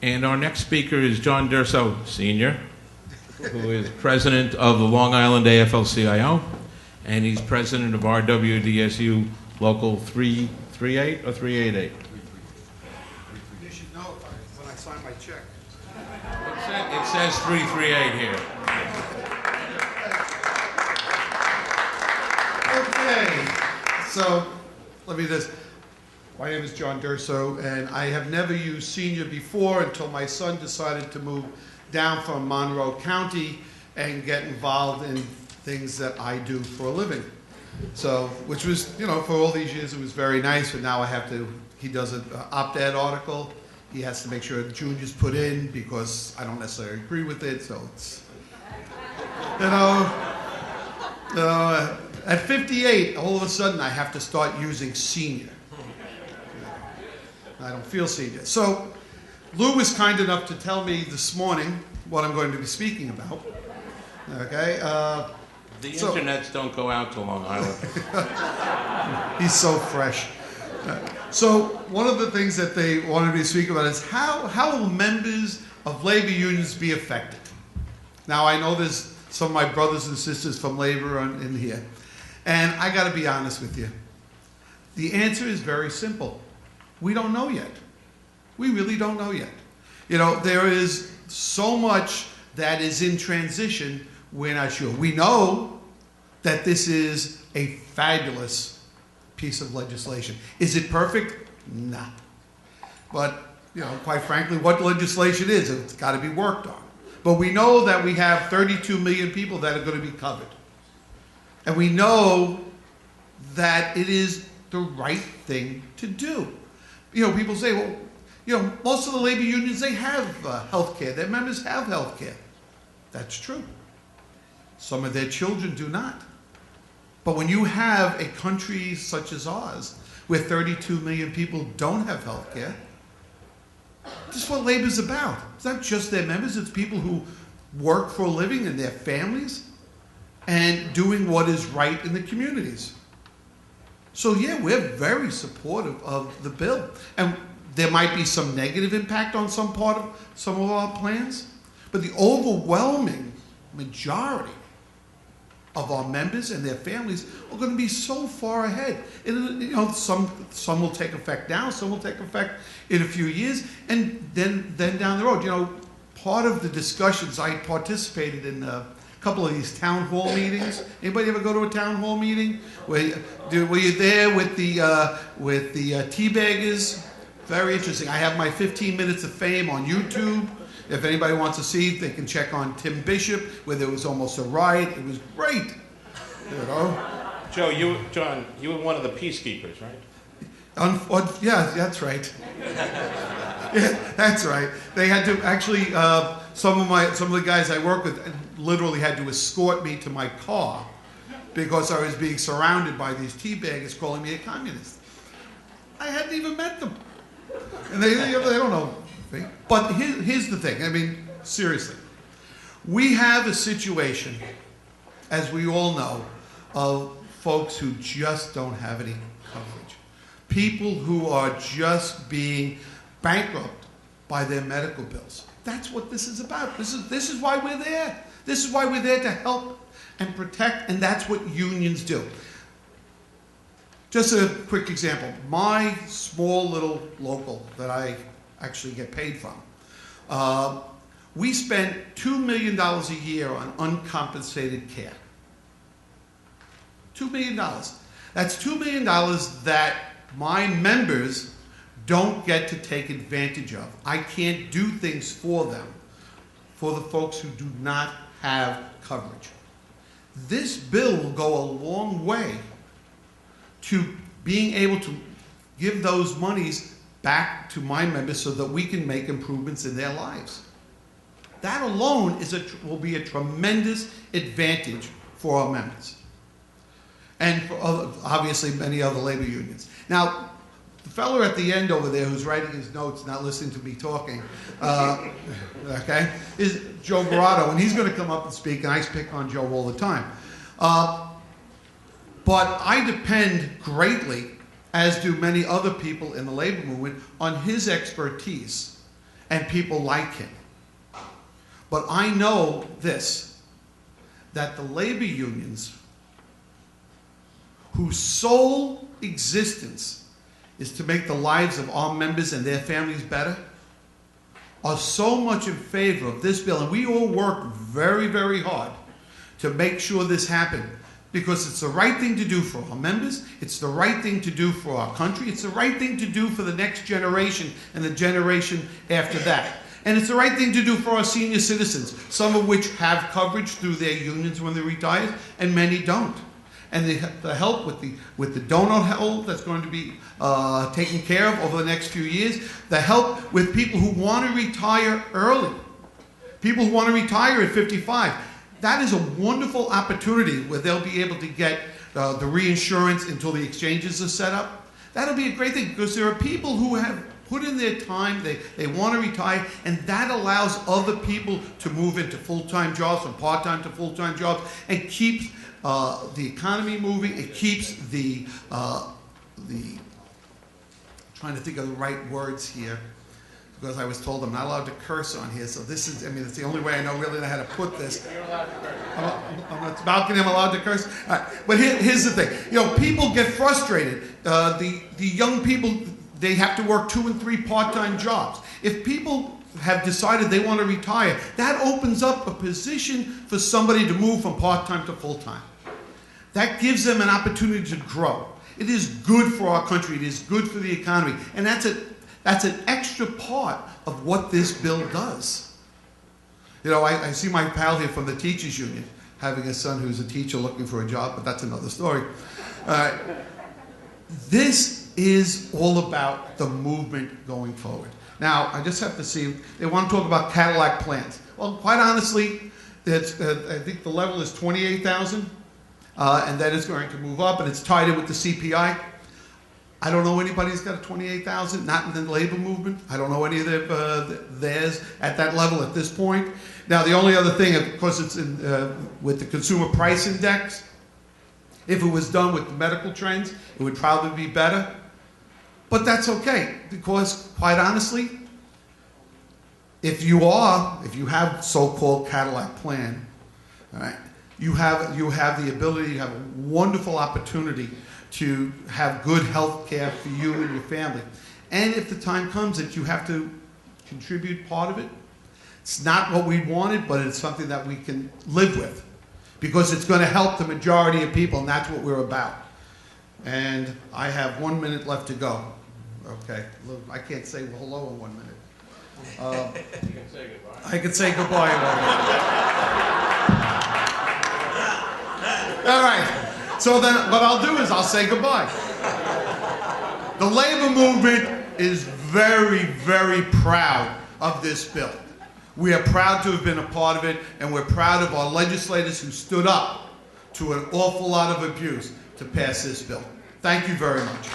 And our next speaker is John Durso, Sr., who is president of the Long Island AFL-CIO, and he's president of RWDSU Local 338 or 388. You should know when I sign my check. It says 338 here. Okay, so let me just. My name is John Durso, and I have never used senior before until my son decided to move down from Monroe County and get involved in things that I do for a living. So, which was, you know, for all these years it was very nice, but now I have to, he does an op-ed article. He has to make sure the juniors put in because I don't necessarily agree with it, so it's, you know, at 58, all of a sudden I have to start using senior. I don't feel senior. So Lou was kind enough to tell me this morning what I'm going to be speaking about. Okay. The internets don't go out to Long Island. He's so fresh. So one of the things that they wanted me to speak about is how will members of labor unions be affected? Now I know there's some of my brothers and sisters from labor in here, and I got to be honest with you. The answer is very simple. We don't know yet. We really don't know yet. You know, there is so much that is in transition, we're not sure. We know that this is a fabulous piece of legislation. Is it perfect? Nah. But, you know, quite frankly, what legislation is, it's got to be worked on. But we know that we have 32 million people that are going to be covered. And we know that it is the right thing to do. You know, people say, well, you know, most of the labor unions, they have health care. Their members have health care. That's true. Some of their children do not. But when you have a country such as ours, where 32 million people don't have health care, this is what labor's about. It's not just their members, it's people who work for a living and their families and doing what is right in the communities. So yeah, we're very supportive of the bill. And there might be some negative impact on some of our plans, but the overwhelming majority of our members and their families are going to be so far ahead. And, you know, some will take effect now, some will take effect in a few years, and then down the road. You know, part of the discussions, I participated in couple of these town hall meetings. Anybody ever go to a town hall meeting? Were you there with the tea baggers? Very interesting. I have my 15 minutes of fame on YouTube. If anybody wants to see, they can check on Tim Bishop, where there was almost a riot. It was great. You know. John, you were one of the peacekeepers, right? Yeah, that's right. Yeah, that's right. They had to actually. Some of the guys I work with literally had to escort me to my car because I was being surrounded by these teabaggers calling me a communist. I hadn't even met them, and they don't know. But here's the thing. I mean, seriously, we have a situation, as we all know, of folks who just don't have any coverage. People who are just being bankrupt by their medical bills. That's what this is about. This is why we're there. This is why we're there to help and protect, and that's what unions do. Just a quick example. My small little local that I actually get paid from, we spend $2 million a year on uncompensated care. $2 million. That's $2 million that my members don't get to take advantage of. I can't do things for them, for the folks who do not have coverage. This bill will go a long way to being able to give those monies back to my members so that we can make improvements in their lives. That alone will be a tremendous advantage for our members. And for obviously many other labor unions. Now, the fellow at the end over there who's writing his notes, not listening to me talking, okay, is Joe Barato, and he's going to come up and speak, and I pick on Joe all the time. But I depend greatly, as do many other people in the labor movement, on his expertise and people like him. But I know this, that the labor unions, whose sole existence is to make the lives of our members and their families better, are so much in favor of this bill. And we all work very, very hard to make sure this happens, because it's the right thing to do for our members, it's the right thing to do for our country, it's the right thing to do for the next generation and the generation after that. And it's the right thing to do for our senior citizens, some of which have coverage through their unions when they retire, and many don't. And the help with the donut hole that's going to be taken care of over the next few years, the help with people who want to retire early, people who want to retire at 55. That is a wonderful opportunity where they'll be able to get the reinsurance until the exchanges are set up. That'll be a great thing, because there are people who have put in their time, they want to retire, and that allows other people to move into full-time jobs, from part-time to full-time jobs, and keeps the economy moving. It keeps the trying to think of the right words here, because I was told I'm not allowed to curse on here, so this is, I mean, it's the only way I know really how to put this. You're allowed to curse. I'm at the balcony, I'm allowed to curse? All right. But here's the thing. You know, people get frustrated. The young people, they have to work 2 and 3 part-time jobs. If people have decided they want to retire, that opens up a position for somebody to move from part-time to full-time. That gives them an opportunity to grow. It is good for our country. It is good for the economy. And that's an extra part of what this bill does. You know, I see my pal here from the Teachers Union, having a son who's a teacher looking for a job, but that's another story. This is all about the movement going forward. Now, I just have to see, they want to talk about Cadillac plans. Well, quite honestly, I think the level is 28,000, and that is going to move up, and it's tied in with the CPI. I don't know anybody who's got a 28,000, not in the labor movement. I don't know any of theirs at that level at this point. Now, the only other thing, of course, it's with the Consumer Price Index. If it was done with the medical trends, it would probably be better. But that's okay, because quite honestly, if you have so-called Cadillac plan, all right, you have the ability, you have a wonderful opportunity to have good health care for you and your family. And if the time comes that you have to contribute part of it, it's not what we wanted, but it's something that we can live with, because it's going to help the majority of people, and that's what we're about. And I have 1 minute left to go. Okay, look, I can't say hello in 1 minute. You can say goodbye. I can say goodbye in 1 minute. All right. So then what I'll do is I'll say goodbye. The labor movement is very, very proud of this bill. We are proud to have been a part of it, and we're proud of our legislators who stood up to an awful lot of abuse to pass this bill. Thank you very much.